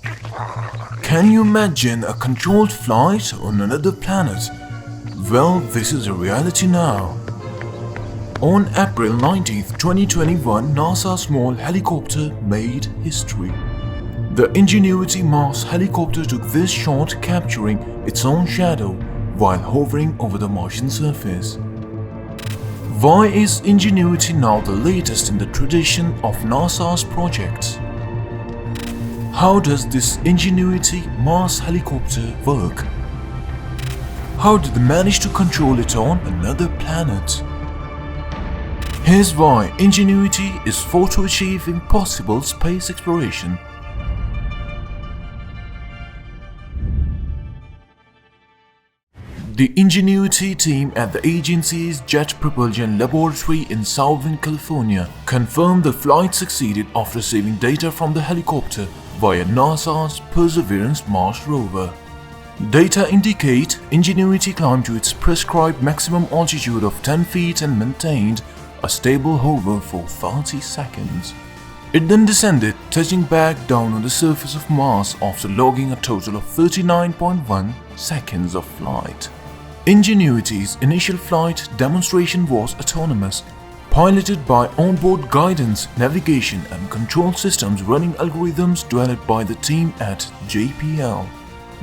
Can you imagine a controlled flight on another planet? Well, this is a reality now. On April 19, 2021, NASA's small helicopter made history. The Ingenuity Mars Helicopter took this shot capturing its own shadow while hovering over the Martian surface. Why is Ingenuity now the latest in the tradition of NASA's projects? How does this Ingenuity Mars Helicopter work? How did they manage to control it on another planet? Here's why Ingenuity is fought to achieve impossible space exploration. The Ingenuity team at the agency's Jet Propulsion Laboratory in Southern California confirmed the flight succeeded after receiving data from the helicopter via NASA's Perseverance Mars rover. Data indicate Ingenuity climbed to its prescribed maximum altitude of 10 feet and maintained a stable hover for 30 seconds. It then descended, touching back down on the surface of Mars after logging a total of 39.1 seconds of flight. Ingenuity's initial flight demonstration was autonomous, piloted by onboard guidance, navigation and control systems running algorithms developed by the team at JPL.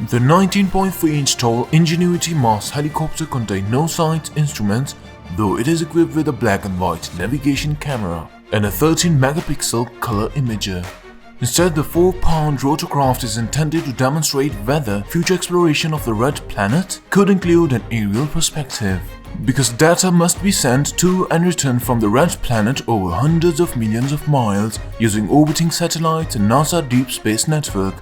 The 19.3-inch tall Ingenuity Mars Helicopter contained no sight instruments, though it is equipped with a black and white navigation camera and a 13-megapixel color imager. Instead, the 4-pound rotorcraft is intended to demonstrate whether future exploration of the red planet could include an aerial perspective, because data must be sent to and returned from the red planet over hundreds of millions of miles using orbiting satellites and NASA Deep Space Network.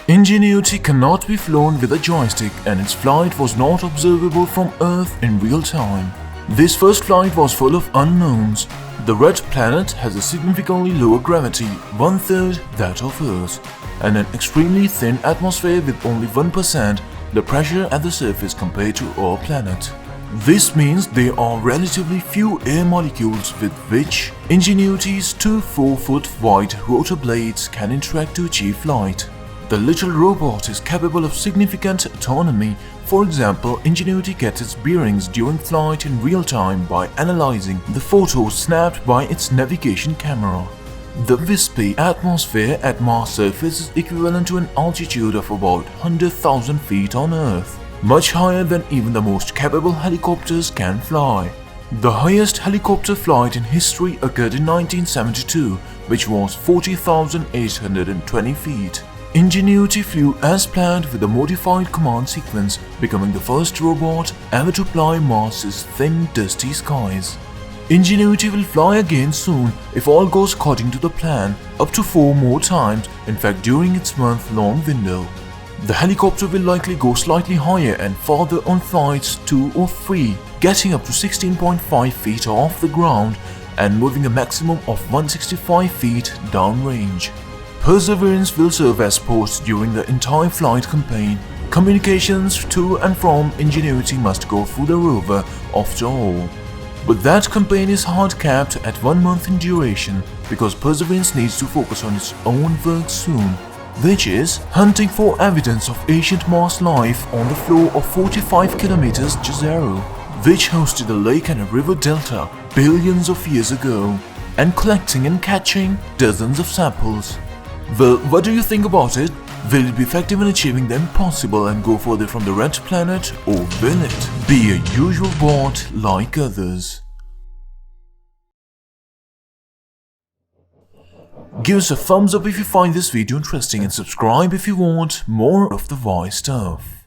Ingenuity cannot be flown with a joystick, and its flight was not observable from Earth in real time. This first flight was full of unknowns. The red planet has a significantly lower gravity, 1/3 that of Earth, and an extremely thin atmosphere with only 1% the pressure at the surface compared to our planet. This means there are relatively few air molecules with which Ingenuity's two 4-foot-wide rotor blades can interact to achieve flight. The little robot is capable of significant autonomy. For example, Ingenuity gets its bearings during flight in real time by analyzing the photos snapped by its navigation camera. The wispy atmosphere at Mars' surface is equivalent to an altitude of about 100,000 feet on Earth, much higher than even the most capable helicopters can fly. The highest helicopter flight in history occurred in 1972, which was 40,820 feet. Ingenuity flew as planned with a modified command sequence, becoming the first robot ever to fly Mars' thin, dusty skies. Ingenuity will fly again soon if all goes according to the plan, up to 4 more times, in fact during its month-long window. The helicopter will likely go slightly higher and farther on flights 2 or 3, getting up to 16.5 feet off the ground and moving a maximum of 165 feet downrange. Perseverance will serve as post during the entire flight campaign. Communications to and from Ingenuity must go through the rover after all. But that campaign is hard-capped at 1 month in duration because Perseverance needs to focus on its own work soon, which is hunting for evidence of ancient Mars life on the floor of 45 kilometers Jezero, which hosted a lake and a river delta billions of years ago, and collecting and catching dozens of samples. Well, what do you think about it? Will it be effective in achieving the impossible and go further from the red planet, or will it be a usual bot like others? Give us a thumbs up if you find this video interesting and subscribe if you want more of the why stuff.